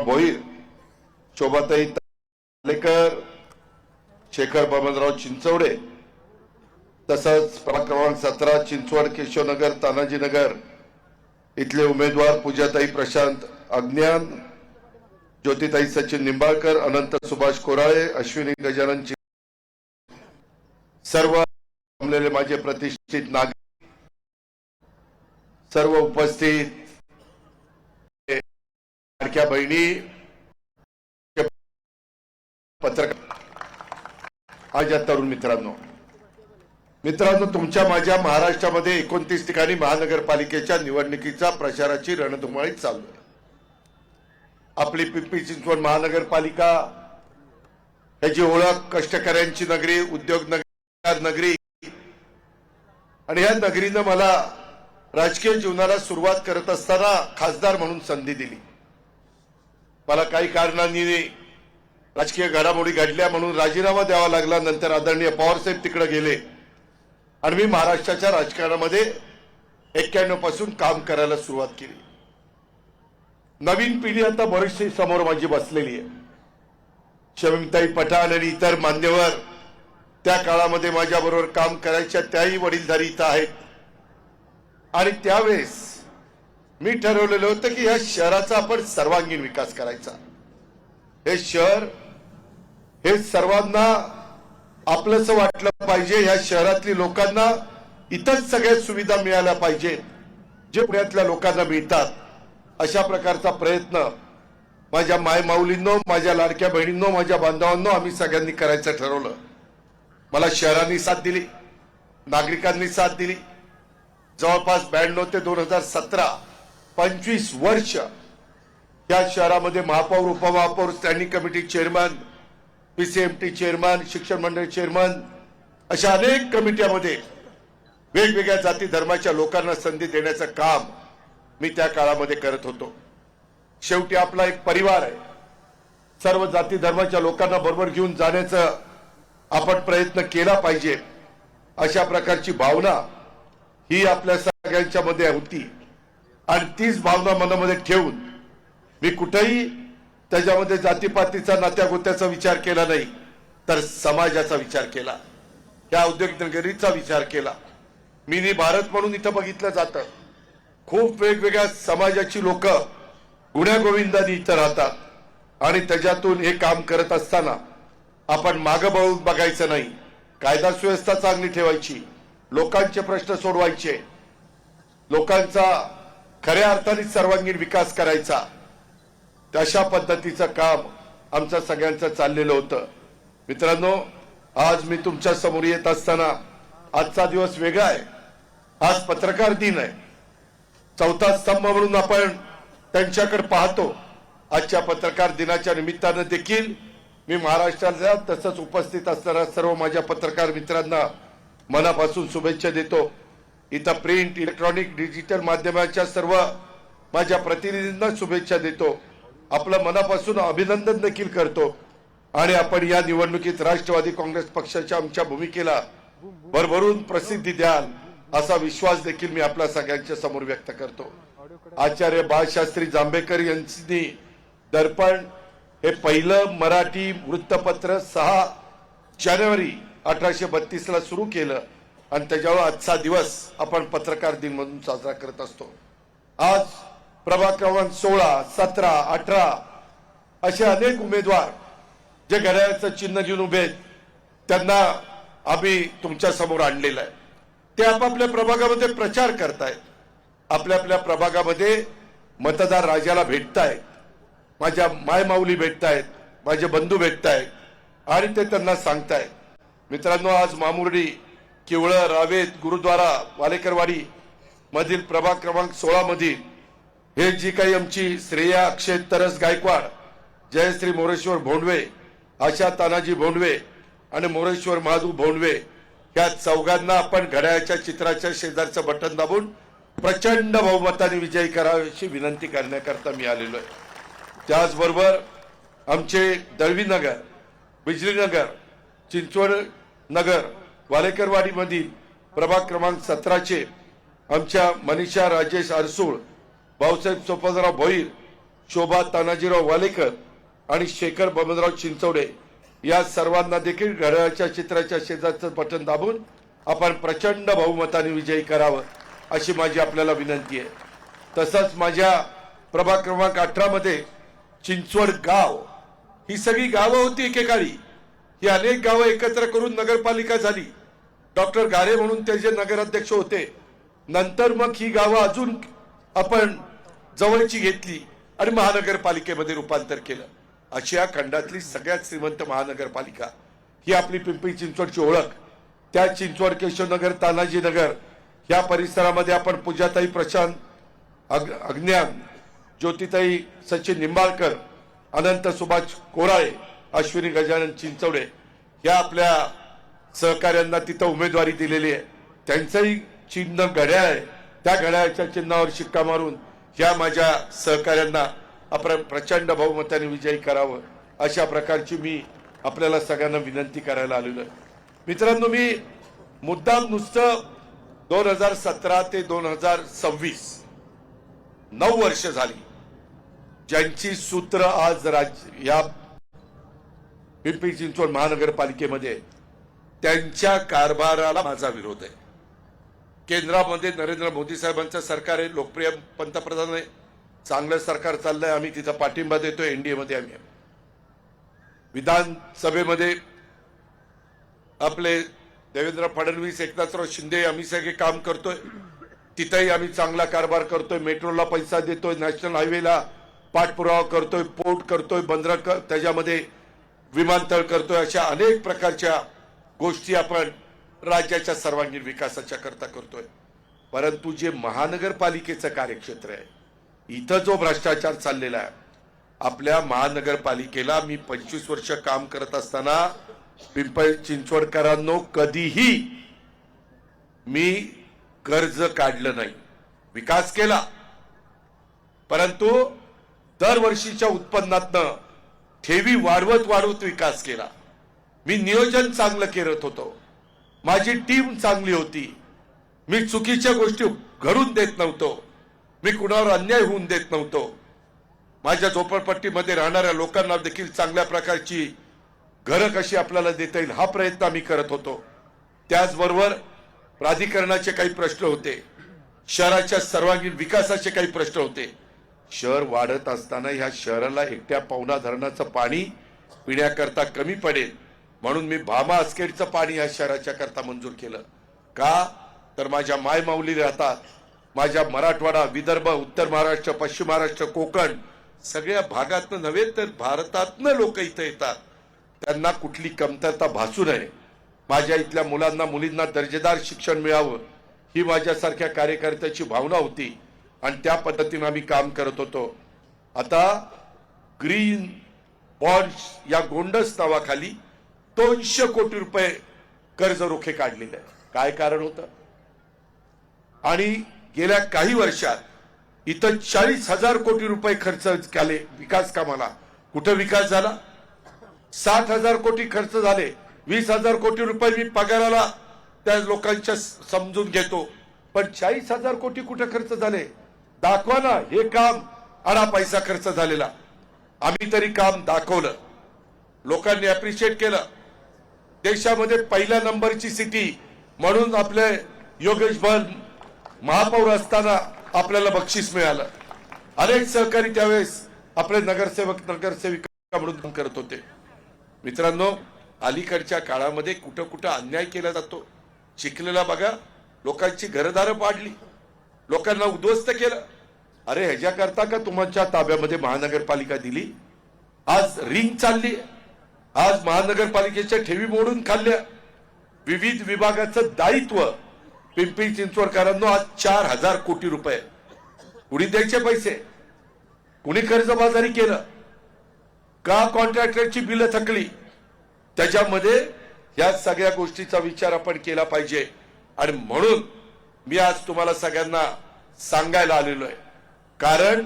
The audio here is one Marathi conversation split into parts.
भोईर, शोभाताई तालेकर, शेखर बबनराव चिंचवडे, तसंच प्रभाग क्रमांक 17 चिंचवड, केशवनगर, तानाजीनगर इथले उमेदवार पूजाताई प्रशांत अज्ञान, ज्योतिताई सचिन निंबाळकर, अनंत सुभाष कोराळे, अश्विनी गजानन, सर्व जमलेले माझे प्रतिष्ठित नागरिक, सर्व उपस्थित लाडक्या बहिणी, पत्रकार, माझ्या तरुण मित्रांनो, तुमच्या माझ्या महाराष्ट्रामध्ये 29 ठिकाणी महानगरपालिकेच्या निवडणुकीचा प्रचाराची रणधुमाळी चालू आहे. आपली पिंपरी चिंचवड महानगरपालिका याची ओळख कष्टकऱ्यांची नगरी, उद्योग नगरी, आणि या नगरीनं मला राजकीय जीवनाला सुरुवात करत असताना खासदार म्हणून संधी दिली. मला काही कारणांनी राजकीय घडामोडी घडल्या म्हणून राजीनामा द्यावा लागला. नंतर आदरणीय पवारसाहेब तिकडे गेले आणि मी महाराष्ट्राच्या राजकारणामध्ये 91 पासून काम करायला सुरुवात केली. नवीन पिढी आता बरीचशी समोर माझी बसलेली आहे. शमीमताई पठाण आणि इतर मान्यवर त्या काळामध्ये माझ्या बरोबर काम करायच्या, त्याही वडीलधारी इथं आहेत. आणि त्यावेळेस मी ठरवलेलं होतं की या शहराचा आपण सर्वांगीण विकास करायचा. हे शहर हे सर्वांना आपलंसं वाटलं पाहिजे. या शहरातली लोकांना इथंच सगळ्या सुविधा मिळाल्या पाहिजेत जे पुण्यातल्या लोकांना मिळतात. अशा प्रकारचा प्रयत्न माझ्या मायमाऊलींनो, माझ्या लाडक्या बहिणींनो, माझ्या बांधवांनो आम्ही सगळ्यांनी करायचं ठरवलं. मला शहरांनी साथ दिली, नागरिकांनी साथ दिली. जवळपास 92 ते 2017 25 वर्ष या शहरामध्ये महापौर, उपमहापौर, स्टँडिंग कमिटी चेअरमन, पीसीएमटी चेअरमन, शिक्षण मंडळ चेअरमन अशा अनेक कमिट्यामध्ये वेगवेगळ्या जाती धर्माच्या लोकांना संधी देण्याचं काम मी त्या काळामध्ये करत होतो. शेवटी आपला एक परिवार आहे. सर्व जाती धर्माच्या लोकांना बरोबर घेऊन जाण्याचा आपण प्रयत्न केला पाहिजे. अशा प्रकारची भावना ही आपल्या सगळ्यांच्या मध्ये होती आणि तीच भावना मनामध्ये ठेवून मी कुठेही त्याच्यामध्ये जातीपातीचा, नात्या गोत्याचा विचार केला नाही, तर समाजाचा विचार केला, त्या औद्योगिक नगरीचा विचार केला. मिनी भारत म्हणून इथं बघितलं जातं. खूप वेगवेगळ्या समाजाची लोक गुण्यागोविंदाने इथं राहतात आणि त्याच्यातून हे काम करत असताना आपण मागं बघायचं नाही. कायदा सुव्यवस्था चांगली ठेवायची, लोकांचे प्रश्न सोडवायचे, लोकांचा खऱ्या अर्थाने सर्वांगीण विकास करायचा. अशा पद्धतीचं काम आमचं सगळ्यांचं चाललेलं होतं. मित्रांनो, आज मी तुमच्या समोर येत असताना आजचा दिवस वेगळा आहे. आज पत्रकार दिन आहे. चौथा स्तंभ म्हणून आपण त्यांच्याकडे पाहतो. आजच्या पत्रकार दिनाच्या निमित्तानं देखील मी महाराष्ट्राच्या तसंच उपस्थित असणाऱ्या सर्व माझ्या पत्रकार मित्रांना मनापासून शुभेच्छा देतो. इथं प्रिंट, इलेक्ट्रॉनिक, डिजिटल माध्यमाच्या सर्व माझ्या प्रतिनिधींना शुभेच्छा देतो. आपलं मनापासून अभिनंदन देखील करतो आणि आपण या निवडणुकीत राष्ट्रवादी काँग्रेस पक्षाच्या आमच्या भूमिकेला भरभरून प्रसिद्धी द्याल असा विश्वास देखील मी आपल्या सगळ्यांच्या समोर व्यक्त करतो. आचार्य बाळशास्त्री जांभेकर यांनी दर्पण हे पहिलं मराठी वृत्तपत्र 6 जानेवारी 1832 ला सुरू केलं आणि त्याच्यावर आजचा दिवस आपण पत्रकार दिन म्हणून साजरा करत असतो. आज प्रभाग क्रमांक 16, 17, 18 असे अनेक उमेदवार जे घड्याळाचं चिन्ह घेऊन उभे आहेत त्यांना आम्ही तुमच्या समोर आणलेलं आहे. ते आपापल्या प्रभागामध्ये प्रचार करतायत. आपल्या आपल्या प्रभागामध्ये मतदार राजाला भेटतायत, माझ्या मायमाऊली भेटतायत, माझे बंधू भेटतायत आणि ते त्यांना सांगतायत. मित्रांनो, आज मामुर्डी, किवळं, रावेत, गुरुद्वारा, वालेकरवाडी मधील प्रभाग क्रमांक 16 मधील हे जी काही आमची श्रेया अक्षय तरस गायकवाड, जयश्री मोरेश्वर भोंडवे, आशा तानाजी भोंडवे आणि मोरेश्वर महादू भोंडवे या चौघांना आपण घड्याळाच्या चित्राच्या शेजारचं बटन दाबून प्रचंड बहुमताने विजयी करावी अशी विनंती करण्याकरता मी आलेलो आहे. त्याचबरोबर आमचे दळवीनगर, बिजलीनगर, चिंचवड नगर, वालेकरवाडी मधील प्रभाग क्रमांक 17 आमच्या मनीषा राजेश अरसूळ, भाऊसाहेब सोपानराव भोईर, शोभा तानाजीराव वालेकर आणि शेखर बबनराव चिंचवडे या सर्वांना देखील घड्याळाच्या चित्राच्या शेजारचं बटन दाबून आपण प्रचंड बहुमताने विजयी करावं अशी माझी आपल्याला विनंती आहे। तसंच माझ्या प्रभाग क्रमांक 18 मध्ये चिंचवड गाव ही सगळी गावं होती एकेकाळी, ही अनेक गावं एकत्र करून नगरपालिका झाली। डॉक्टर गारे म्हणून त्याचे नगराध्यक्ष होते। नंतर मग ही गावं अजून आपण जवळची घेतली आणि महानगरपालिकेमध्ये रूपांतर केलं। अशी या खंडातली सगळ्यात श्रीमंत महानगरपालिका ही आपली पिंपरी चिंचवडची ओळख। त्या चिंचवड, केशवनगर, तानाजीनगर या परिसरामध्ये आपण पूजाताई प्रशांत अज्ञान, ज्योतिताई सचिन निंबाळकर, अनंत सुभाष कोराळे, अश्विनी गजानन चिंचवडे या आपल्या सहकार्यांना तिथं उमेदवारी दिलेली आहे। त्यांचंही चिन्ह घड्याळ आहे। त्या घड्याळाच्या चिन्हावर शिक्का मारून या माझ्या सहकार्यांना आपण प्रचंड बहुमताने विजयी करावं अशा प्रकारची मी आपल्याला सगळ्यांना विनंती करायला आलेलो आहे। मित्रांनो, मी मुद्दाम नुसतं 2017 ते 2026 9 वर्ष झाली ज्यांची सूत्र आज राज्य या पिंपरी चिंचवड महानगरपालिकेमध्ये, त्यांच्या कारभाराला माझा विरोध आहे। केंद्रामध्ये नरेंद्र मोदी साहेबांचं सरकार आहे, लोकप्रिय पंतप्रधान आहे, चांगलं सरकार चाललंय, आम्ही तिथं पाठिंबा देतोय। एनडीए मध्ये आम्ही विधानसभेमध्ये आपले देवेंद्र फडणवीस, एकनाथराव शिंदे आम्ही सगळे काम करतोय, तिथेही आम्ही चांगला कारभार करतोय। मेट्रोला पैसा देतोय, नॅशनल हायवेला पाठपुरावा करतोय, पोर्ट करतोय, बंदर त्याच्यामध्ये विमानतळ करतोय। अशा अनेक प्रकारच्या गोष्टी आपण राज्याच्या सर्वांगीण विकासाच्या करता करतोय। परंतु जे महानगरपालिकेचं कार्यक्षेत्र आहे, इथं जो भ्रष्टाचार चाललेला आहे, आपल्या महानगरपालिकेला मी 25 वर्ष काम करत असताना पिंपरी चिंचवडकरांनो कधीही मी कर्ज काढलं नाही, विकास केला, परंतु दरवर्षीच्या उत्पन्नातनं ठेवी वाढवत विकास केला। मी नियोजन चांगलं करत होतो, माझी टीम चांगली होती, मी चुकीच्या गोष्टी घडून देत नव्हतो, मी कुणावर अन्याय होऊन देत नव्हतो। माझ्या झोपडपट्टीमध्ये राहणाऱ्या लोकांना देखील चांगल्या प्रकारची घरं कशी आपल्याला देता येईल हा प्रयत्न आम्ही करत होतो। त्याचबरोबर प्राधिकरणाचे काही प्रश्न होते, शहराच्या सर्वांगीण विकासाचे काही प्रश्न होते। शहर वाढत असताना ह्या शहराला एकट्या पवना धरणाचं पाणी पिण्याकरता कमी पडेल म्हणून मी भामा आसखेडचं पाणी ह्या शहराच्या करता मंजूर केलं। का तर माझ्या मायमाऊली राहतात, माझ्या मराठवाडा, विदर्भ, उत्तर महाराष्ट्र, पश्चिम महाराष्ट्र, कोकण सगळ्या भागातनं नव्हे तर भारतातनं लोक इथं येतात, त्यांना कुठली कमतरता भासू नये, माझ्या इथल्या मुलांना मुलींना दर्जेदार शिक्षण मिळावं ही माझ्यासारख्या कार्यकर्त्याची भावना होती आणि त्या पद्धतीने आम्ही काम करत होतो। आता ग्रीन बॉन्ड्स या गोंडस नावाखाली 200 कोटी रुपये कर्ज रोखे काढलेले आहे। काय कारण होतं? आणि गेल्या काही वर्षात इथं 40,000 कोटी रुपये खर्च केले विकास कामाला। कुठे विकास झाला? 60,000 कोटी खर्च झाले, 20,000 कोटी रुपये मी पगाराला त्या लोकांच्या समजून घेतो, पण 40,000 कोटी कुठे खर्च झाले? दाखवा ना हे काम आणा पैसा खर्च झालेला। आम्ही तरी काम दाखवलं, लोकांनी अप्रिशिएट केलं। देशामध्ये पहिल्या नंबरची सिटी म्हणून आपले योगेश बल महापौर असताना आपल्याला बक्षीस मिळालं। अनेक सहकारी त्यावेळेस आपले नगरसेविका म्हणून काम करत होते। मित्रांनो, अलीकडच्या काळामध्ये कुठं कुठं अन्याय केला जातो। चिखलीला बघा, लोकांची घरदारं पाडली, लोकांना उद्ध्वस्त केलं। अरे ह्याच्याकरता का तुमच्या ताब्यामध्ये महानगरपालिका दिली? आज रिंग चालली, आज महानगरपालिकेच्या ठेवी मोडून खाल्ल्या। विविध विभागाचं दायित्व पिंपरी चिंचवडकरांनो आज 4,000 कोटी रुपये। कुणी द्यायचे पैसे? कुणी कर्जबाजारी केलं का? कॉन्ट्रॅक्टरची बिलं थकली। त्याच्यामध्ये या सगळ्या गोष्टीचा विचार आपण केला पाहिजे आणि म्हणून मी आज तुम्हाला सगळ्यांना सांगायला आलेलो आहे। कारण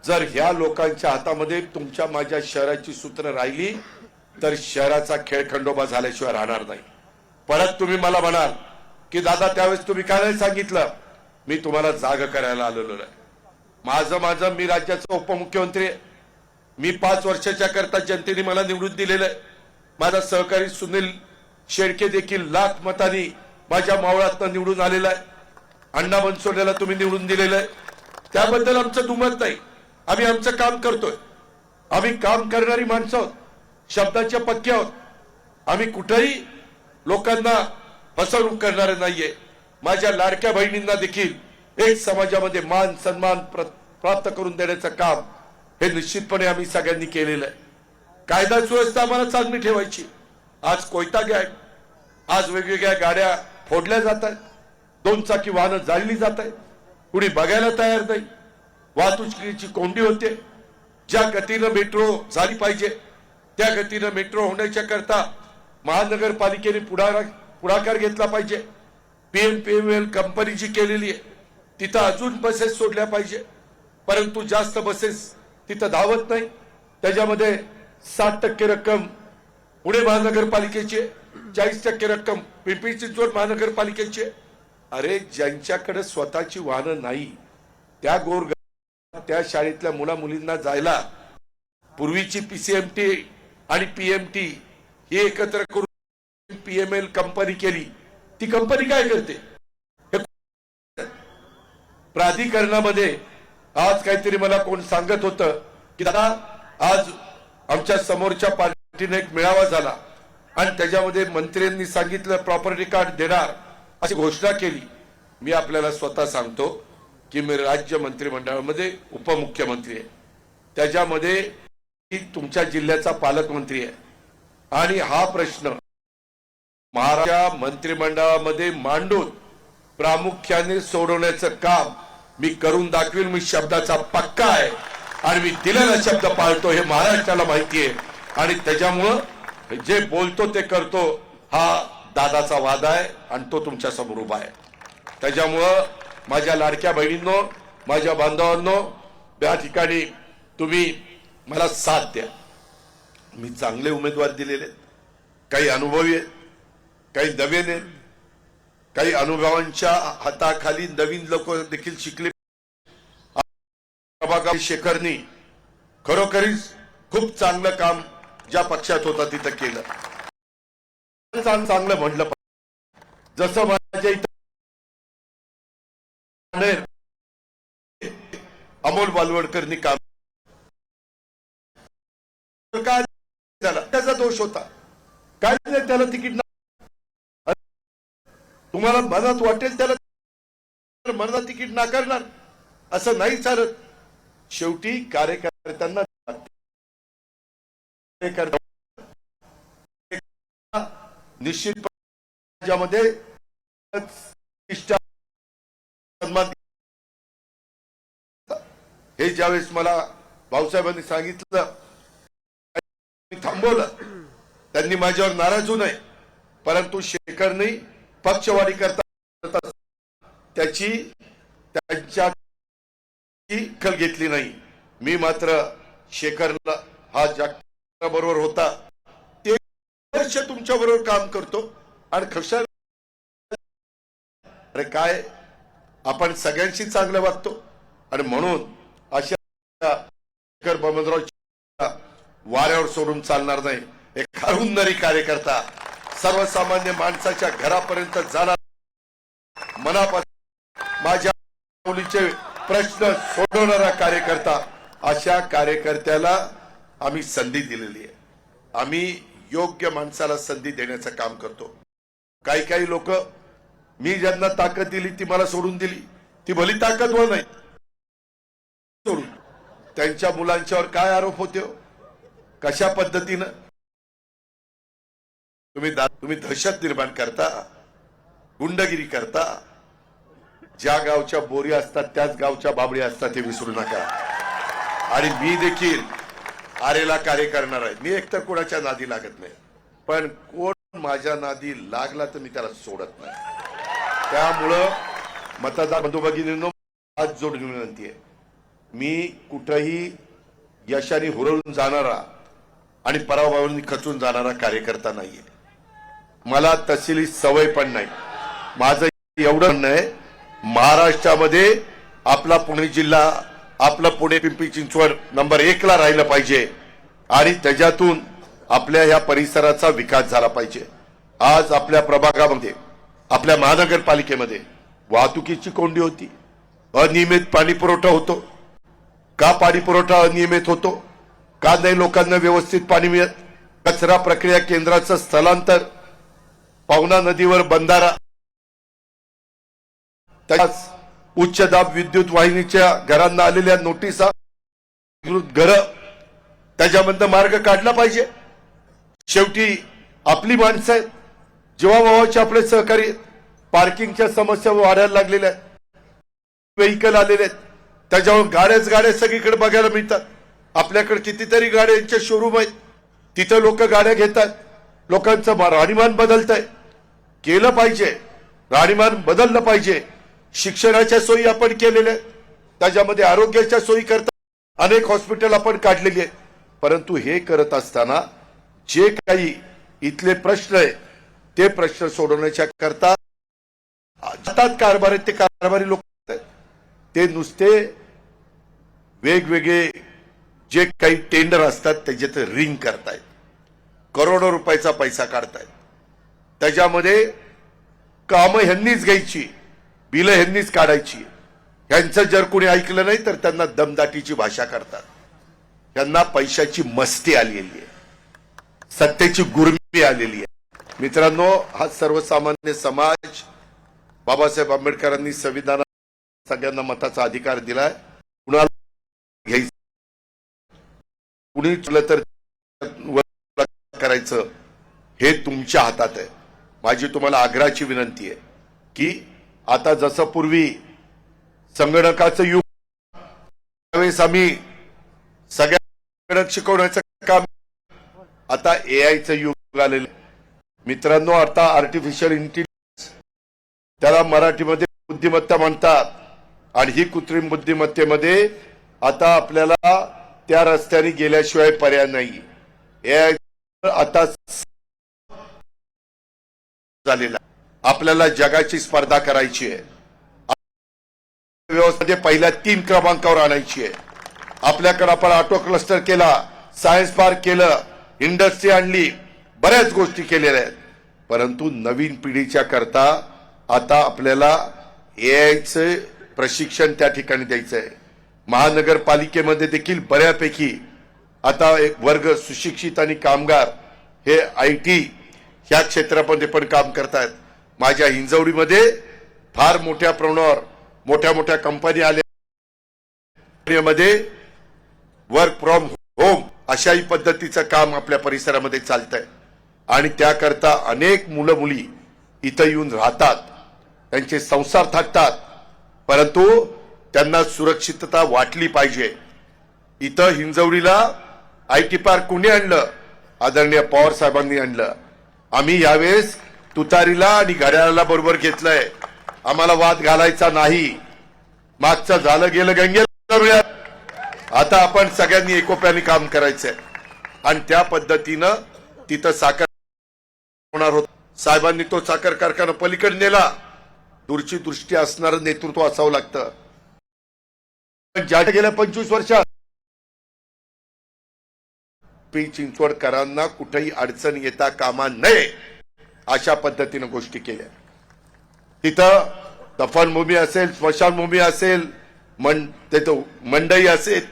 जर ह्या लोकांच्या हातामध्ये तुमच्या माझ्या शहराची सूत्र राहिली तर शहराचा खेळखंडोबा झाल्याशिवाय राहणार नाही। परत तुम्ही मला म्हणाल की दादा त्यावेळेस तुम्ही काय नाही सांगितलं, मी तुम्हाला जाग करायला आलेलो आहे। माझं मी राज्याचा उपमुख्यमंत्री आहे. मी 5 वर्षाच्या करता जनतेने मला निवडून दिलेलं आहे. माझा सहकारी सुनील शेळके देखील लाख मतांनी माझ्या मावळातनं निवडून आलेला आहे. अण्णा बनसोडेला तुम्ही निवडून दिलेलं आहे. त्याबद्दल आमचं दुमत नाही. आम्ही आमचं काम करतोय. आम्ही काम करणारी माणसं आहोत. शब्दाच्या पक्के आहोत. आम्ही कुठेही लोकांना फसवणूक करणारे नाहीये. माझ्या लाडक्या बहिणींना देखील एक समाजामध्ये मान सन्मान प्राप्त करून देण्याचं काम हे निश्चितपणे आम्ही सगळ्यांनी केलेलं आहे. कायदा सुव्यवस्था आम्हाला चांगली ठेवायची. आज कोयता गॅग, आज वेगवेगळ्या गाड्या फोडल्या जात आहेत. 2 चाकी वाहनं जाळली जात आहेत. कुणी बघायला तयार नाही. वाहतुकीची कोंडी होते. ज्या गतीनं मेट्रो झाली पाहिजे त्या गतीनं मेट्रो होण्याच्या करता महानगरपालिकेने पुढाकार घेतला पाहिजे. पीएमपीएमएल कंपनी जी केलेली आहे तिथं अजून बसेस सोडल्या पाहिजे. परंतु जास्त बसेस तिथं धावत नाही. त्याच्यामध्ये 60% रक्कम पुणे महानगरपालिकेची, 40% रक्कम पिंपरी चिंचवड महानगरपालिकेची. अरे ज्यांच्याकडे स्वतःची वाहनं नाही त्या त्या शाळेतल्या मुला मुलींना जायला पूर्वीची पीसीएमटी आणि पीएमटी ही एकत्र करून पीएमएल कंपनी केली. ती कंपनी काय करते? प्राधिकरणामध्ये आज काहीतरी मला कोण सांगत होतं की दादा आज आमच्या समोरच्या पार्टीने एक मेळावा झाला आणि त्याच्यामध्ये मंत्र्यांनी सांगितलं प्रॉपर्टी कार्ड देणार अशी घोषणा केली. मी आपल्याला स्वतः सांगतो की मी राज्य मंत्रिमंडळामध्ये उपमुख्यमंत्री आहे. त्याच्यामध्ये तुमच्या जिल्ह्याचा पालकमंत्री आहे आणि हा प्रश्न महाराष्ट्र मंत्रिमंडळामध्ये मांडून प्रामुख्याने सोडवण्याचं काम मी करून दाखवेल. मी शब्दाचा पक्का आहे आणि मी दिलेला शब्द पाळतो हे महाराष्ट्राला माहिती आहे. आणि त्याच्यामुळं जे बोलतो ते करतो हा दादाचा वादा आहे आणि तो तुमच्या समोर उभा आहे. त्याच्यामुळं माझ्या लाडक्या बहिणींनो, माझ्या बांधवांनो, त्या ठिकाणी तुम्ही मला साथ द्या. मी चांगले उमेदवार दिलेले, काही अनुभवी आहेत, काही नवीन आहेत, काही अनुभवांच्या हाताखाली नवीन लोक देखील शिकले. शेखरनी खरोखरीच खूप चांगलं काम ज्या पक्षात होता तिथं केलं. चांगलं म्हणलं जसं माझ्या इथं अमोल बालवडकरनी काम काय झाला त्याचा दोष होता. काय नाही त्याला तिकीट तुम्हाला मनात वाटेल त्याला मनात तिकीट नाकारणार असं नाही चालत. शेवटी कार्यकर्त्यांना निश्चितपणे हे ज्यावेळेस मला भाऊसाहेबांनी सांगितलं थांबवलं, त्यांनी माझ्यावर नाराज होऊ नये. परंतु शेखरने पक्षवाढी करता त्यांच्या दखल घेतली नाही. मी मात्र शेखरला हा जागतिक बरोबर होता ते वर्ष तुमच्या बरोबर काम करतो आणि कशा अरे काय आपण सगळ्यांशी चांगलं वागतो आणि म्हणून अशा शेखर बमनराव वाऱ्यावर सोडून चालणार नाही. एक हरुंदरी कार्यकर्ता, सर्वसामान्य माणसाच्या घरापर्यंत जाणार, मनापासून माझ्या मुलीचे प्रश्न सोडवणारा कार्यकर्ता, अशा कार्यकर्त्याला आम्ही संधी दिलेली आहे. आम्ही योग्य माणसाला संधी देण्याचं काम करतो. काही लोक मी ज्यांना ताकद दिली ती मला सोडून दिली, ती भली ताकदवर नाही सोडून. त्यांच्या मुलांच्यावर काय आरोप होते, कशा पद्धतीनं तुम्ही दहशत निर्माण करता, गुंडगिरी करता. ज्या गावच्या बोरी असतात त्याच गावच्या बाबळी असतात हे विसरू नका. आणि मी देखील आरेला कार्य करणार आहे. मी एकतर कोणाच्या नादी लागत नाही, पण कोण माझ्या नादी लागला तर मी त्याला सोडत नाही. त्यामुळं मतदार बंधू भगिनींनो हात जोडून विनंती आहे, मी कुठेही यशाने हुरळून जाणारा आणि पराभवाने खचून जाणारा कार्यकर्ता नाहीये. मला तसली सवय पण नाही. माझं एवढं म्हणणं आहे, महाराष्ट्रामध्ये आपला पुणे जिल्हा आपलं पुणे पिंपरी चिंचवड नंबर 1 ला राहिलं पाहिजे आणि त्याच्यातून आपल्या या परिसराचा विकास झाला पाहिजे। आज आपल्या प्रभागामध्ये आपल्या महानगरपालिकेमध्ये वाहतुकीची कोंडी होती, अनियमित पाणी पुरवठा होतो। का पाणी पुरवठा अनियमित होतो? का नाही लोकांना व्यवस्थित पाणी मिळत? कचरा प्रक्रिया केंद्राचं स्थलांतर, पवना नदीवर बंधारा, त्याच उच्च दाब विद्युत वाहिनीच्या घरांना आलेल्या नोटिसा, घर, त्याच्यामधनं मार्ग काढला पाहिजे। शेवटी आपली माणसं आहेत, जीवाभावाचे आपले सहकारी आहेत। पार्किंगच्या समस्या वाढायला लागलेल्या आहेत, व्हेकल आलेले आहेत, त्याच्यावर गाड्या सगळीकडे बघायला मिळतात। आपल्याकडे कितीतरी गाड्यांचे शोरूम आहेत, तिथं लोक गाड्या घेतात, लोकांचं राहणीमान बदलतंय। केलं पाहिजे, राहणीमान बदललं पाहिजे। शिक्षणाच्या सोयी आपण केलेल्या आहेत, त्याच्यामध्ये आरोग्याच्या सोयी करता अनेक हॉस्पिटल आपण काढलेली आहेत। परंतु हे करत असताना जे काही इथले प्रश्न आहे ते प्रश्न सोडवण्याच्या करता हातात कारभार आहेत, ते कारभारी लोक ते नुसते वेगवेगळे जे काही टेंडर असतात त्याच्यात रिंग करतायत, करोडो रुपयाचा पैसा काढतायत। त्याच्यामध्ये कामं ह्यांनीच घ्यायची, बिलं ह्यांनीच काढायची। ह्यांचं जर कोणी ऐकलं नाही तर त्यांना दमदाटीची भाषा करतात। त्यांना पैशाची मस्ती आलेली आहे, सत्तेची गुर्मी आलेली आहे। मित्रांनो, हा सर्वसामान्य समाज बाबासाहेब आंबेडकरांनी संविधानात सगळ्यांना मताचा अधिकार दिलाय। कुणाला घ्यायचं, कुणी चुकलं तर करायचं हे तुमच्या हातात आहे। माझी तुम्हाला आग्रहाची विनंती आहे की आता जसं पूर्वी संगणकाचं युग, त्यावेळेस आम्ही सगळ्या शिकवण्याचं काम, आता एआयचं युग आलेलं। मित्रांनो, आता आर्टिफिशियल इंटेलिजन्स, त्याला मराठीमध्ये बुद्धिमत्ता म्हणतात, आणि ही कृत्रिम बुद्धिमत्तेमध्ये आता आपल्याला त्या रस्त्याने गेल्याशिवाय पर्याय नाही। एआय आता झालेला, आपल्याला जगाची स्पर्धा करायची आहे, व्यवस्थेमध्ये पहिल्या 3 क्रमांकावर आणायची आहे। आपल्याकडे आपण ऑटो क्लस्टर केला, सायन्स पार्क केलं, इंडस्ट्री आणली, बऱ्याच गोष्टी केलेल्या आहेत। परंतु नवीन पिढीच्या करता आता आपल्याला एआयचं प्रशिक्षण त्या ठिकाणी द्यायचं आहे। महानगरपालिकेमध्ये देखील बऱ्यापैकी आता एक वर्ग सुशिक्षित आणि कामगार हे आयटी ह्या क्षेत्रामध्ये पण काम करतात। माझ्या हिंजवडीमध्ये फार मोठ्या प्रमाणावर मोठ्या कंपनी आल्या, मध्ये वर्क फ्रॉम होम अशाही पद्धतीचं काम आपल्या परिसरामध्ये चालतंय। आणि त्याकरता अनेक मुलं मुली इथं येऊन राहतात, त्यांचे संसार थाटतात, परंतु त्यांना सुरक्षितता वाटली पाहिजे। इथं हिंजवडीला आयटी पार्क कुणी आणलं? आदरणीय पवार साहेबांनी आणलं। आम्ही यावेळेस तुतारीला आणि घड्याळाला बरोबर घेतलंय, आम्हाला वाद घालायचा नाही। मागचं झालं गेलं गंगेला मिळत, आता आपण सगळ्यांनी एकोप्याने काम करायचंय आणि त्या पद्धतीनं तिथं साखर होणार होत। साहेबांनी तो साखर कारखाना पलीकडे नेला। दूरची दृष्टी असणारं नेतृत्व असावं लागतं। ज्या गेल्या 25 वर्षात चिंचवडकरांना कुठेही अडचण येता कामा नये अशा पद्धतीनं गोष्टी केल्या। तिथं दफनभूमी असेल, स्मशानभूमी असेल, मंडई असेल,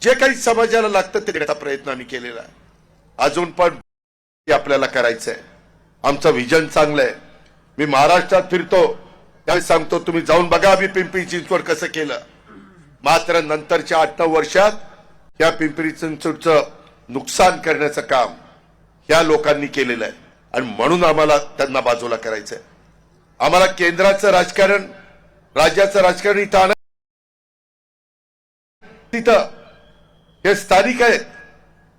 जे काही समाजाला लागतं ते देण्याचा प्रयत्न आम्ही केलेला आहे। अजून पण आपल्याला करायचंय। आमचं विजन चांगलं आहे। मी महाराष्ट्रात फिरतो त्यावेळी सांगतो, तुम्ही जाऊन बघा आम्ही पिंपरी चिंचवड कसं केलं। मात्र नंतरच्या 8-9 वर्षात या पिंपरी चिंचवडचं नुकसान करण्याचं काम ह्या लोकांनी केलेलं आहे आणि म्हणून आम्हाला त्यांना बाजूला करायचंय। आम्हाला केंद्राचं राजकारण, राज्याचं राजकारण इथं आणायचं, तिथं हे स्थानिक आहेत,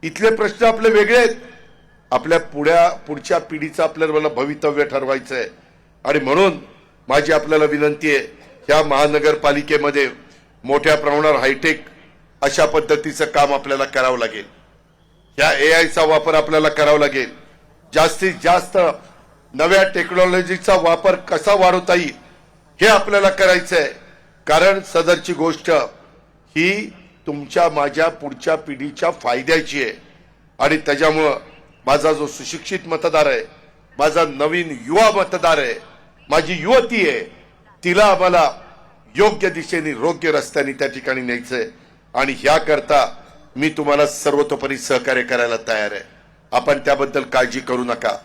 इथले प्रश्न आपले वेगळे आहेत। आपल्या पुढच्या पिढीचं आपल्याला भवितव्य ठरवायचं आहे आणि म्हणून माझी आपल्याला विनंती आहे, ह्या महानगरपालिकेमध्ये मोठ्या प्रमाणावर हायटेक अशा पद्धतीचं काम आपल्याला करावं लागेल। या एआयचा वापर आपल्याला करावा लागेल। जास्तीत जास्त नव्या टेक्नॉलॉजीचा वापर कसा वाढवता येईल हे आपल्याला करायचं आहे, कारण सदरची गोष्ट ही तुमच्या माझ्या पुढच्या पिढीच्या फायद्याची आहे आणि त्याच्यामुळं माझा जो सुशिक्षित मतदार आहे, माझा नवीन युवा मतदार आहे, माझी युवती आहे, तिला आम्हाला योग्य दिशेने योग्य रस्त्याने त्या ठिकाणी न्यायचंय आणि ह्याकरता मी तुम्हाला सर्वतोपरी सहकार्य करायला तयार आहे. आपण त्याबद्दल काळजी करू नका.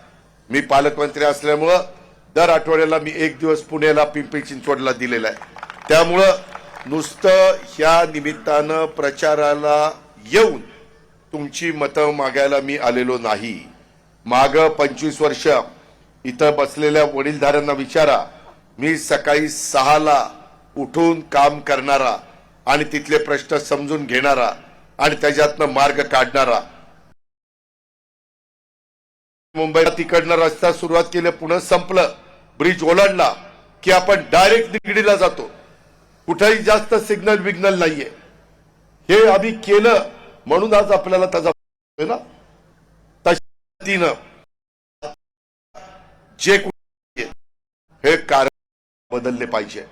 मी पालकमंत्री असल्यामुळं दर आठवड्याला मी एक दिवस पुण्याला पिंपरी चिंचवडला दिलेला आहे. त्यामुळं नुसतं ह्या निमित्तानं प्रचाराला येऊन तुमची मतं मागायला मी आलेलो नाही. माग 25 वर्ष इथं बसलेल्या वडीलधाऱ्यांना विचारा. मी सकाळी 6ला उठून काम करणारा आणि तिथले प्रश्न समजून घेणारा आणि त्याच्यातनं मार्ग काढणारा. मुंबईला तिकडनं रस्ता सुरुवात केलं, पुणे संपलं, ब्रिज ओलांडला की आपण डायरेक्ट निगडीला जातो. कुठेही जास्त सिग्नल विग्नल नाहीये. हे आम्ही केलं म्हणून आज आपल्याला त्याचा ना तशातीनं जे हे कार्य बदलले पाहिजे.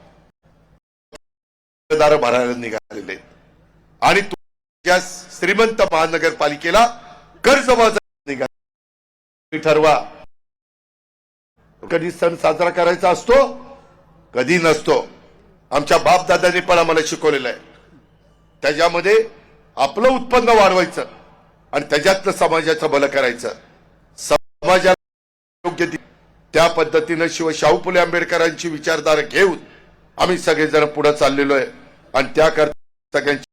भरायला निघालेले आणि तुमच्या श्रीमंत महानगरपालिकेला कर्ज निघाले. ठरवा. कधी सण साजरा करायचा असतो, कधी नसतो. आमच्या बापदादांनी पण आम्हाला शिकवलेलं आहे. त्याच्यामध्ये आपलं उत्पन्न वाढवायचं आणि त्याच्यातलं समाजाचं भलं करायचं. समाजाला योग्य त्या पद्धतीनं शाहू फुले आंबेडकरांची विचारधारा घेऊन आम्ही सगळेजण पुढे चाललेलो आहे आणि त्याकरता सगळ्यांची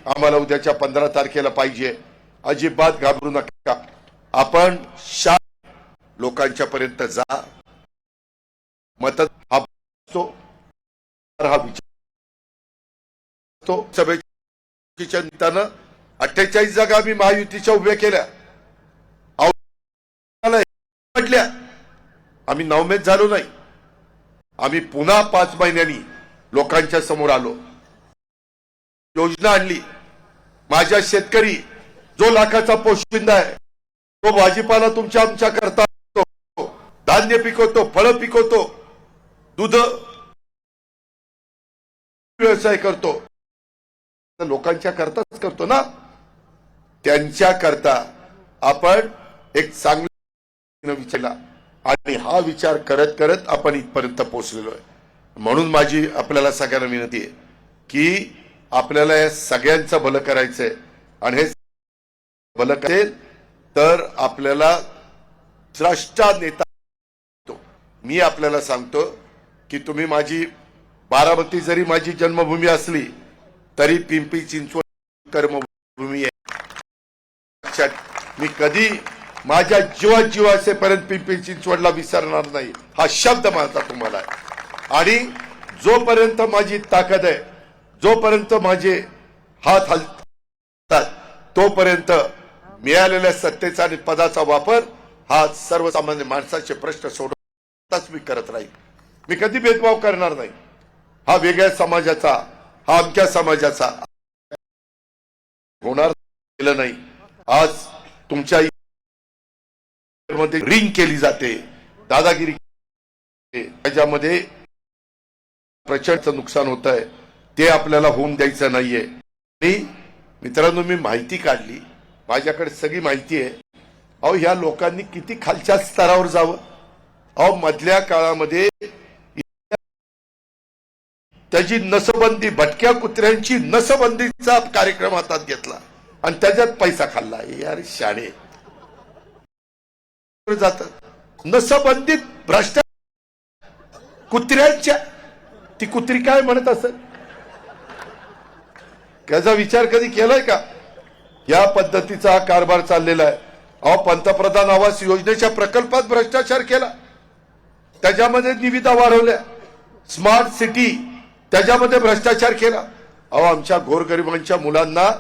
आम्हाला उद्याच्या 15 तारखेला पाहिजे. अजिबात घाबरू नका. आपण लोकांच्या पर्यंत जा. मत हा विचार सभेच्या निमित्तानं 48 जागा आम्ही महायुतीच्या उभ्या केल्या. म्हटल्या आम्ही नवमेत झालो नाही. आम्ही पुन्हा 5 महिन्यांनी लोकांच्या समोर आलो. योजना आणली. माझ्या शेतकरी जो लाखाचा पोशिंदा आहे, तो भाजीपाला तुमच्या आमच्या करता, धान्य पिकवतो, फळं पिकवतो, दूध व्यवसाय करतो, लोकांच्या करताच करतो ना. त्यांच्या करता आपण एक चांगला विचारला आणि हा विचार करत करत आपण इथपर्यंत पोहोचलेलो आहे. म्हणून माझी आपल्याला सगळ्यांना विनंती आहे की आपल्याला या सगळ्यांचं भलं करायचंय आणि हे भलं करेल तर आपल्याला श्रेष्ठ नेता. मी आपल्याला सांगतो की तुम्ही माझी बारामती जरी माझी जन्मभूमी असली तरी पिंपरी चिंचवड कर्मभूमी आहे. मी कधी माझ्या जीवा असेपर्यंत पिंपरी चिंचवडला विसरणार नाही हा शब्द माझा तुम्हाला आहे. आणि जोपर्यंत माझी ताकद आहे, जोपर्यंत माझे हात हलतात, तोपर्यंत मिळालेल्या सत्तेचा आणि पदाचा वापर हा सर्वसामान्य माणसाचे प्रश्न सोडवताच मी करत राहील. मी कधी भेदभाव करणार नाही. हा वेगळ्या समाजाचा, हा अमक्या समाजाचा होणार केलं नाही. आज तुमच्या मध्ये रिंग केली जाते, दादागिरी, त्याच्यामध्ये प्रचंड नुकसान होत आहे. ते आपल्याला होऊन द्यायचं नाहीये. आणि मित्रांनो, मी माहिती काढली, माझ्याकडे सगळी माहिती आहे. अहो, ह्या लोकांनी किती खालच्या स्तरावर जावं. अहो, मधल्या काळामध्ये त्याची नसबंदी, भटक्या कुत्र्यांची नसबंदीचा कार्यक्रम हातात घेतला आणि त्याच्यात पैसा खाल्ला. यार शाणे जातात नसबंदीत भ्रष्टाचार कुत्र्यांच्या. ती कुत्री काय म्हणत असेल, त्याचा विचार कधी केलाय का? या पद्धतीचा कारभार चाललेला आहे. अहो, पंतप्रधान आवास योजनेच्या प्रकल्पात भ्रष्टाचार केला, त्याच्यामध्ये निविदा वाढवल्या. स्मार्ट सिटी, त्याच्यामध्ये भ्रष्टाचार केला. अहो, आमच्या गोरगरिबांच्या मुलांना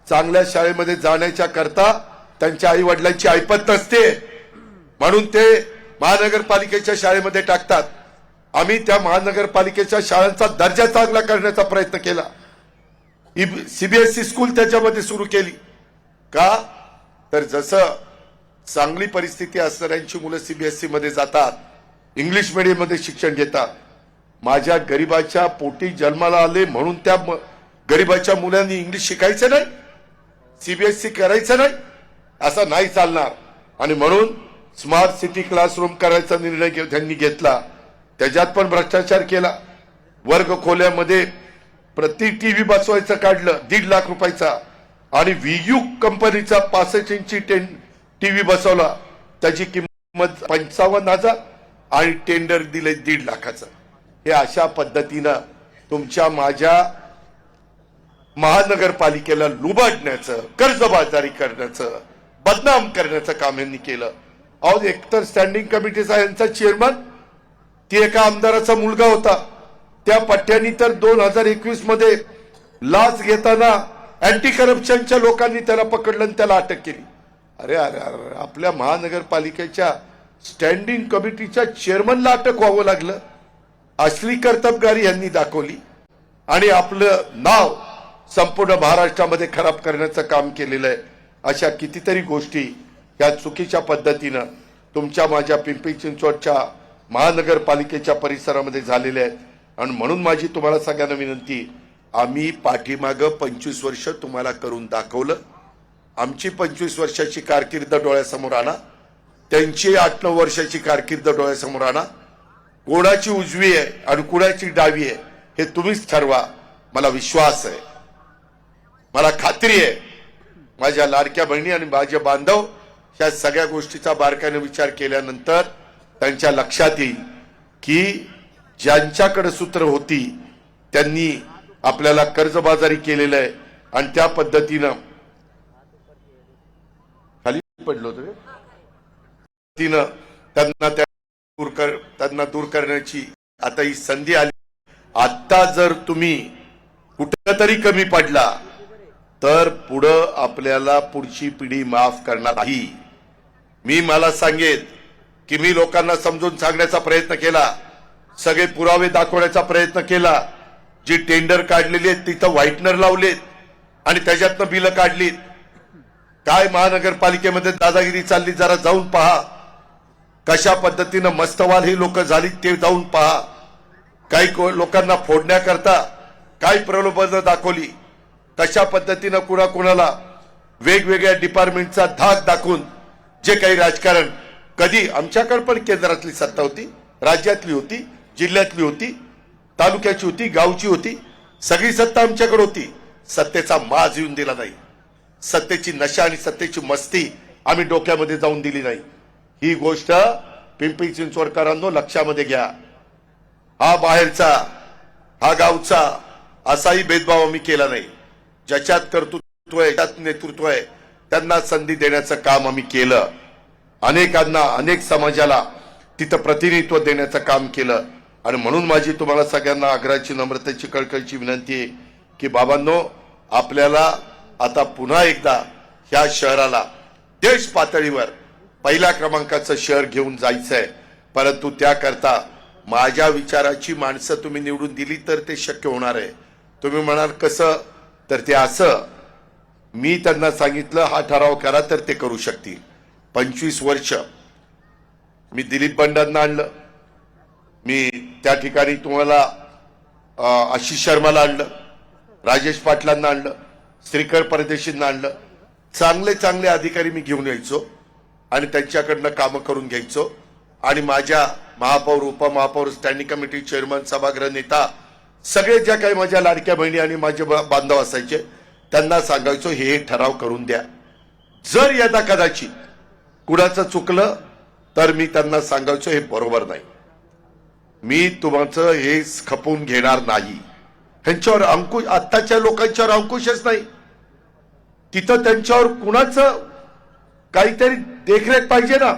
चांगल्या शाळेमध्ये जाण्याच्या करता त्यांच्या आई वडिलांची ऐपत नसते म्हणून ते महानगरपालिकेच्या शाळेमध्ये टाकतात. आम्ही त्या महानगरपालिकेच्या शाळांचा दर्जा चांगला करण्याचा प्रयत्न केला. सीबीएसई स्कूल त्याच्यामध्ये सुरू केली. का तर जसं चांगली परिस्थिती असणाऱ्यांची मुलं सीबीएसई मध्ये जातात, इंग्लिश मीडियम मध्ये शिक्षण घेतात, माझ्या गरीबाच्या पोटी जन्माला आले म्हणून त्या गरीबाच्या मुलांनी इंग्लिश शिकायचं नाही, सीबीएसई करायचं नाही, असं नाही चालणार. आणि म्हणून स्मार्ट सिटी क्लासरूम करायचा निर्णय त्यांनी घेतला. त्याच्यात पण भ्रष्टाचार केला. वर्ग खोल्यामध्ये प्रति टीव्ही बसवायचं काढलं 1.5 लाख रुपयाचा आणि व्हीयू कंपनीचा 65 इंची टीव्ही बसवला, त्याची किंमत 55,000 आणि टेंडर दिले 1.5 लाखाचं. हे अशा पद्धतीनं तुमच्या माझ्या महानगरपालिकेला लुबाडण्याचं, कर्जबाजारी करण्याचं, बदनाम करण्याचं काम यांनी केलं. अहो, एकतर स्टँडिंग कमिटीचा यांचा चेअरमन ती एका आमदाराचा मुलगा होता. त्या पट्ट्यानी तर 2021 मध्ये लाच घेताना अँटी करप्शनच्या लोकांनी त्याला पकडलं आणि त्याला अटक केली. अरे अरे अरे, आपल्या महानगरपालिकेच्या स्टँडिंग कमिटीच्या चेअरमनला अटक व्हावं लागलं. असली कर्तबगारी यांनी दाखवली आणि आपलं नाव संपूर्ण महाराष्ट्रामध्ये खराब करण्याचं काम केलेलं आहे. अशा कितीतरी गोष्टी या चुकीच्या पद्धतीनं तुमच्या माझ्या पिंपरी चिंचवडच्या महानगरपालिकेच्या परिसरामध्ये झालेल्या आहेत. आणि म्हणून माझी तुम्हाला सगळ्यांना विनंती, आम्ही पाठीमागं 25 वर्ष तुम्हाला करून दाखवलं. आमची 25 वर्षाची कारकीर्द डोळ्यासमोर आणा, त्यांची 8-9 वर्षाची कारकीर्द डोळ्यासमोर आणा. कोणाची उजवी आहे आणि कोणाची डावी आहे हे तुम्हीच ठरवा. मला विश्वास आहे, मला खात्री आहे, माझ्या लाडक्या बहिणी आणि माझे बांधव या सगळ्या गोष्टीचा बारकाईने विचार केल्यानंतर त्यांच्या लक्षात येईल की ज्यांच्याकडे सूत्र होती त्यांनी आपल्याला कर्जबाजारी केलेलं आहे आणि त्या पद्धतीनं खाली पडलो होतो त्यांना दूर करण्याची आता ही संधी आली. आता जर तुम्ही कुठेतरी कमी पडला तर पुढं आपल्याला पुढची पिढी माफ करणार नाही. मला सांगेन की मी लोकांना समजून सांगण्याचा प्रयत्न केला, सगळे पुरावे दाखवण्याचा प्रयत्न केला. जी टेंडर काढलेली आहेत तिथं व्हाईटनर लावलेत आणि त्याच्यातनं बिलं काढलीत. काय महानगरपालिकेमध्ये दादागिरी चालली जरा जाऊन पहा. कशा पद्धतीनं मस्तवाल ही लोक झाली ते जाऊन पहा. काही लोकांना फोडण्याकरता काय प्रलोभनं दाखवली, कशा पद्धतीनं कुणाला वेगवेगळ्या डिपार्टमेंटचा धाक दाखवून जे काही राजकारण, कधी आमच्याकडे पण केंद्रातली सत्ता होती, राज्यातली होती, जिल्ह्यातली होती, तालुक्याची होती, गावची होती, सगळी सत्ता आमच्याकडे होती. सत्तेचा माज येऊन दिला नाही, सत्तेची नशा आणि सत्तेची मस्ती आम्ही डोक्यामध्ये जाऊन दिली नाही. ही गोष्ट पिंपरी चिंचवडकरांनो लक्षामध्ये घ्या. हा बाहेरचा, हा गावचा असाही भेदभाव आम्ही केला नाही. ज्याच्यात कर्तृत्व आहे, ज्यात नेतृत्व आहे त्यांना संधी देण्याचं काम आम्ही केलं. अनेकांना, अनेक समाजाला तिथं प्रतिनिधित्व देण्याचं काम केलं. आणि म्हणून माझी तुम्हाला सगळ्यांना आग्रहाची, नम्रतेची, कळकळीची विनंती आहे की बाबांनो, आपल्याला आता पुन्हा एकदा ह्या शहराला देश पातळीवर पहिल्या क्रमांकाचं शहर घेऊन जायचंय. परंतु त्याकरता माझ्या विचाराची माणसं तुम्ही निवडून दिली तर ते शक्य होणार आहे. तुम्ही म्हणाल कसं, तर ते असं, मी त्यांना सांगितलं हा ठराव करा तर ते करू शकतील. 25 वर्ष मी दिलीप बंडांना आणलं, मी त्या ठिकाणी तुम्हाला आशिष शर्माला आणलं, राजेश पाटलांना आणलं, श्रीकर परदेशींना आणलं. चांगले चांगले अधिकारी मी घेऊन यायचो आणि त्यांच्याकडनं कामं करून घ्यायचो. आणि माझ्या महापौर, उपमहापौर, स्टँडिंग कमिटी चेअरमन, सभागृह नेता, सगळे ज्या काही माझ्या लाडक्या बहिणी आणि माझे बांधव असायचे त्यांना सांगायचो हे ठराव करून द्या. जर यदा कदाचित कुणाचं चुकलं तर मी त्यांना सांगायचो हे बरोबर नाही, मी तुमचं हे खपवून घेणार नाही. त्यांच्यावर अंकुश, आत्ताच्या लोकांच्यावर अंकुशच नाही. तिथं त्यांच्यावर कुणाचं काहीतरी देखरेख पाहिजे ना.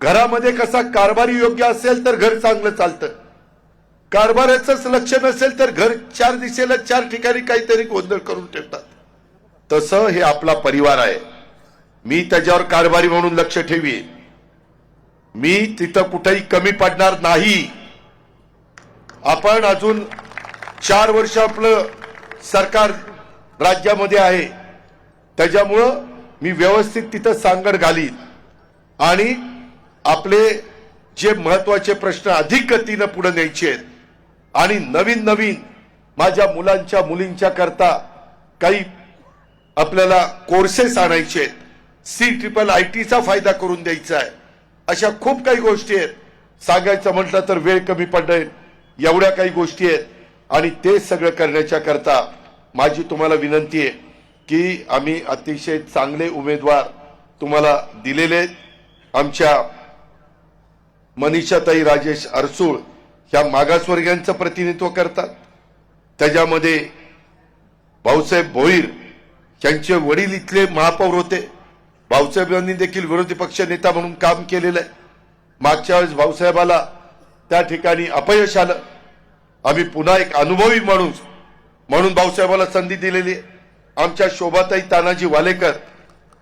घरामध्ये कसा कारभारी योग्य असेल तर घर चांगलं चालतं, कारभाराचंच लक्ष नसेल तर घर 4 दिशेला 4 ठिकाणी काहीतरी गोंधळ करून ठेवतात. तसं हे आपला परिवार आहे. मी त्याच्यावर कारभारी म्हणून लक्ष ठेवी, मी तिथं कुठेही कमी पडणार नाही. आपण अजून 4 वर्ष आपलं सरकार राज्यामध्ये आहे, त्याच्यामुळं मी व्यवस्थित तिथं सांगड घालीन आणि आपले जे महत्वाचे प्रश्न अधिक गतीनं पुढे न्यायचे आहेत आणि नवीन नवीन माझ्या मुलांच्या मुलींच्या करता काही आपल्याला कोर्सेस आणायचे, CIIT चा फायदा करून द्यायचा आहे. अशा खूप काही गोष्टी आहेत. सांगायचं म्हटलं तर वेळ कमी पडेल, एवढ्या काही गोष्टी आहेत. आणि ते सगळं करण्याच्या करता माझी तुम्हाला विनंती आहे की आम्ही अतिशय चांगले उमेदवार तुम्हाला दिलेले आहेत. आमच्या मनीषाताई राजेश अरसूळ ह्या मागासवर्गीयांचं प्रतिनिधित्व करतात. त्याच्यामध्ये भाऊसाहेब भोईर यांचे वडील इथले महापौर होते. भाऊसाहेबांनी देखील विरोधी पक्ष नेता म्हणून काम केलेलं आहे. मागच्या वेळेस भाऊसाहेबाला त्या ठिकाणी अपयश आलं. आम्ही पुन्हा एक अनुभवी माणूस म्हणून भाऊसाहेबाला संधी दिलेली आहे. आमच्या शोभाताई तानाजी वालेकर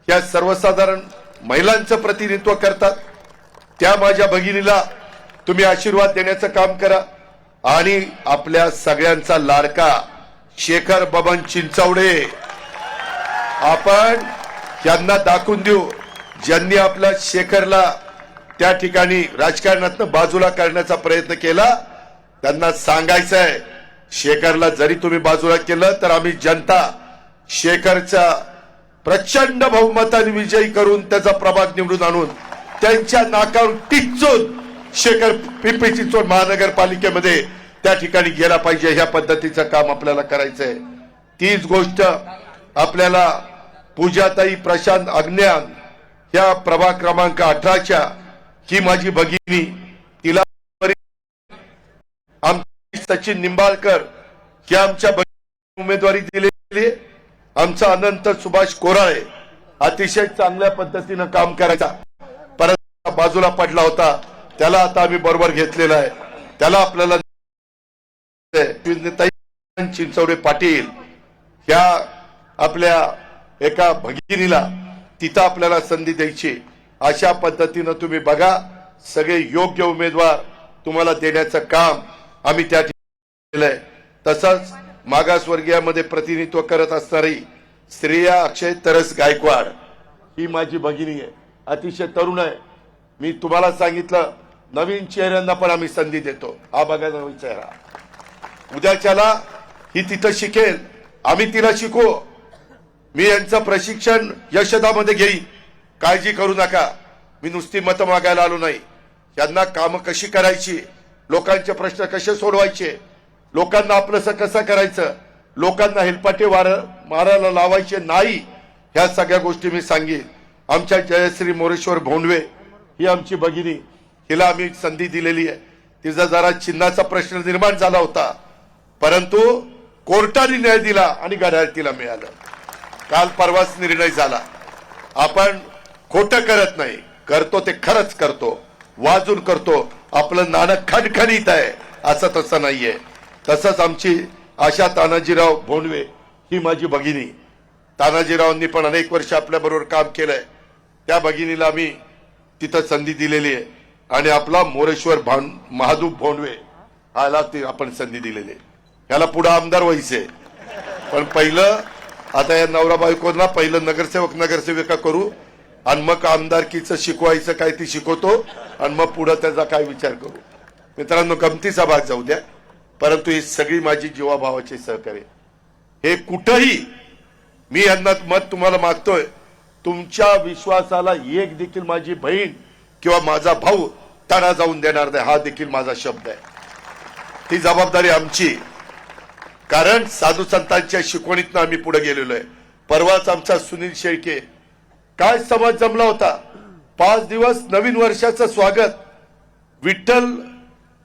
या सर्वसाधारण महिलांचं प्रतिनिधित्व करतात. त्या माझ्या भगिनीला तुम्ही आशीर्वाद देण्याचं काम करा. आणि आपल्या सगळ्यांचा लाडका शेखर बबन चिंचवडे आपण यांना दाखवून देऊ, ज्यांनी आपल्या शेखरला त्या ठिकाणी राजकारणातून बाजूला करण्याचा प्रयत्न केला. त्यांना सांगायचं आहे, शेखरला जरी तुम्ही बाजूला केलं तर आम्ही जनता शेखरचा प्रचंड बहुमताने विजयी करून त्याचा प्रभाग निवडून आणून त्यांच्या नाकावर टिच्चून शेखर पिंपरी चिंचवड महानगरपालिकेमध्ये त्या ठिकाणी गेला पाहिजे. ह्या पद्धतीचं काम आपल्याला करायचंय. तीच गोष्ट आपल्याला पूजाताई प्रशांत अज्ञान ह्या प्रभाग क्रमांक 18च्या ही माझी भगिनी, तिला सचिन निंबाळकर ही आमच्या उमेदवारी दिलेली. आमचा अनंत सुभाष कोराळे अतिशय चांगल्या पद्धतीनं काम करायचा, परत बाजूला पडला होता, त्याला आता आम्ही बरोबर घेतलेला आहे. त्याला आपल्याला चिंचवडे पाटील ह्या आपल्या एका भगिनीला तिथं आपल्याला संधी द्यायची. अशा पद्धतीनं तुम्ही बघा, सगळे योग्य उमेदवार तुम्हाला देण्याचं काम आम्ही त्या ठिकाणी केलंय. तसंच मागासवर्गीयामध्ये प्रतिनिधित्व करत असणारी श्रेया अक्षय तरस गायकवाड ही माझी भगिनी आहे, अतिशय तरुण आहे. मी तुम्हाला सांगितलं नवीन चेहऱ्यांना पण आम्ही संधी देतो. हा बघा नवीन चेहरा, उद्याच्याला ही तिथं शिकेल, आम्ही तिला शिकू. मी यांचं प्रशिक्षण यशदामध्ये घेईन, काळजी करू नका. मी नुसती मतं मागायला आलो नाही. यांना कामं कशी करायची, लोकांचे प्रश्न कसे सोडवायचे, लोकांना आपलंसं कसं करायचं, लोकांना हेलपाटे मारायला लावायचे नाही, ह्या सगळ्या गोष्टी मी सांगेन. आमच्या जयश्री मोरेश्वर भोंडवे ही आमची भगिनी, हिला आम्ही संधी दिलेली आहे. तिचा जरा चिन्हाचा प्रश्न निर्माण झाला होता, परंतु कोर्टाने न्याय दिला आणि घड्याळ तिला मिळालं. काल परवाच निर्णय झाला. आपण खोटं करत नाही, करतो ते खरंच करतो, वाजून करतो. आपलं नाणं खणखणीत आहे असं तसं नाहीये. तसंच आमची आशा तानाजीराव भोंडवे ही माझी भगिनी, तानाजीरावांनी पण अनेक वर्ष आपल्या बरोबर काम केलंय. त्या भगिनीला आम्ही तिथं संधी दिलेली आहे. आणि आपला मोरेश्वर महादूप भोंडवे ह्याला आपण संधी दिलेली आहे. ह्याला पुढे आमदार व्हायचे, पण पहिलं आता या नवरा बायकोंना पहिलं नगरसेविका करू आणि मग आमदारकीचं शिकवायचं काय ती शिकवतो आणि मग पुढे त्याचा काय विचार करू. मित्रांनो, गमतीचा भाग जाऊ द्या, परंतु ही सगळी माझी जीवाभावाची सहकार्य. हे कुठंही मी यांना मत तुम्हाला मागतोय, तुमच्या विश्वासाला एक देखील माझी बहीण किंवा माझा भाऊ तडा जाऊन देणार नाही, हा देखील माझा शब्द आहे. ती जबाबदारी आमची, कारण साधू संतांच्या शिकवणीतनं आम्ही पुढे गेलेलो आहे. परवाच आमचा सुनील शेळके काय समाज जमला होता. 5 दिवस नवीन वर्षाचं स्वागत विठ्ठल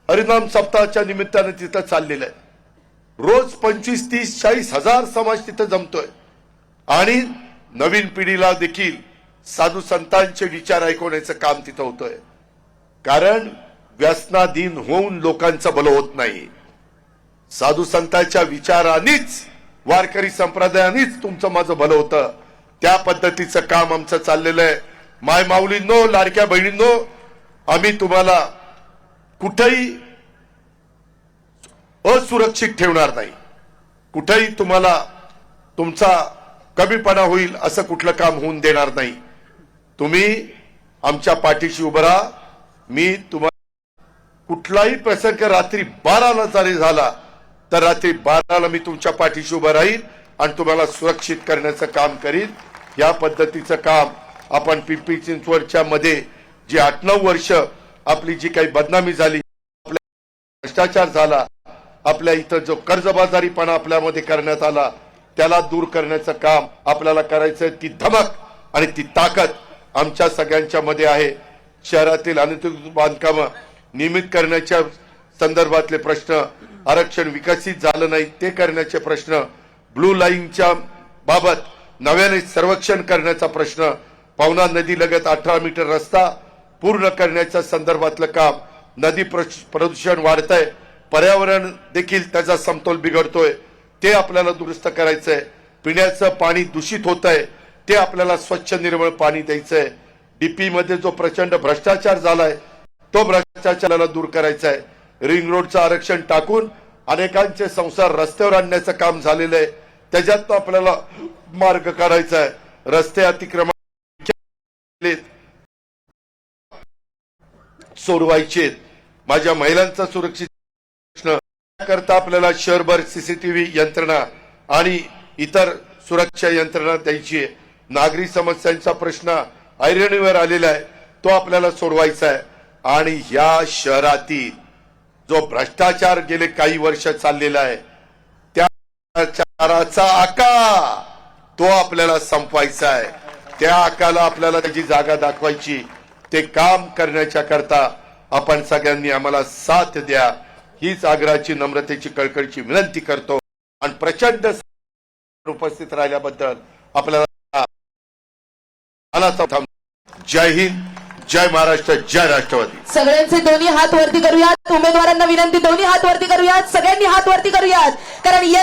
हरिनाम सप्ताहाच्या निमित्तानं तिथं चाललेलं आहे. रोज 25, 30, 40 हजार समाज तिथं जमतोय. आणि नवीन पिढीला देखील साधू संतांचे विचार ऐकवण्याचं काम तिथं होतंय. कारण व्यसनाधीन होऊन लोकांचं भलं होत नाही, साधू संतांच्या विचारानेच, वारकरी संप्रदायानेच तुमचं माझं भलं होतं. त्या पद्धतीचं काम आमचं चाललेलं आहे. माय माऊलींनो, लाडक्या बहिणींनो, आम्ही तुम्हाला कुठेही असुरक्षित ठेवणार नाही. कुठेही तुम्हाला तुमचा कमीपणा होईल असं कुठलं काम होऊन देणार नाही. तुम्ही आमच्या पाठीशी उभं राहा. मी तुम्हाला कुठलाही प्रसंग रात्री 12ला जरी झाला तर रात्री 12ला मी तुमच्या पाठीशी उभं राहील आणि तुम्हाला सुरक्षित करण्याचं काम करीन. या पद्धतीचं काम आपण पिंपरी चिंचवडच्या मध्ये जी 8-9 वर्ष आपली जी काही बदनामी झाली, आपल्या भ्रष्टाचार झाला, आपल्या इथं जो कर्जबाजारीपणा आपल्यामध्ये करण्यात आला, त्याला दूर करण्याचं काम आपल्याला करायचं. ती धमक आणि ती ताकद आमच्या सगळ्यांच्या मध्ये आहे. शहरातील अनधिकृत बांधकाम नियमित करण्याच्या संदर्भातले प्रश्न, आरक्षण विकसित झालं नाही ते करण्याचे प्रश्न, ब्लू लाईनच्या बाबत नव्याने सर्वेक्षण करण्याचा प्रश्न, पवना नदी लगत 18 मीटर रस्ता पूर्ण करण्याच्या संदर्भातलं काम, नदी प्रदूषण वाढतंय, पर्यावरण देखील त्याचा समतोल बिघडतोय, ते आपल्याला दुरुस्त करायचंय. पिण्याचं पाणी दूषित होत आहे, ते आपल्याला स्वच्छ निर्मळ पाणी द्यायचंय. डीपी मध्ये जो प्रचंड भ्रष्टाचार झालाय तो भ्रष्टाचाराला दूर करायचा आहे. रिंग रोडचं आरक्षण टाकून अनेकांचे संसार रस्त्यावर आणण्याचं काम झालेलं आहे, त्याच्यात आपल्याला मार्ग काढायचा आहे. रस्ते अतिक्रमण सोडवायचे. माझ्या महिलांचा सुरक्षित प्रश्न करता आपल्याला शहरभर सीसीटीव्ही यंत्रणा आणि इतर सुरक्षा यंत्रणा द्यायची आहे. नागरी समस्यांचा प्रश्न ऐरणीवर आलेला आहे, तो आपल्याला सोडवायचा आहे. आणि या शहरातील जो भ्रष्टाचार गेले काही वर्ष चाललेला आहे, त्या भ्रष्टाचाराचा आका तो आपल्याला संपवायचा आहे. त्या आकाला आपल्याला त्याची जागा दाखवायची. ते काम करण्याच्या करता आपण सगळ्यांनी आम्हाला साथ द्या, हीच आग्रहाची, नम्रतेची, कळकळीची विनंती करतो. आणि प्रचंड उपस्थित राहिल्याबद्दल आपल्याला जय हिंद, जय महाराष्ट्र, जय राष्ट्रवादी. सगळ्यांचे दोन्ही हात वरती करूयात. उमेदवारांना विनंती, दोन्ही हात वरती करूयात, सगळ्यांनी हात वरती करूयात. कारण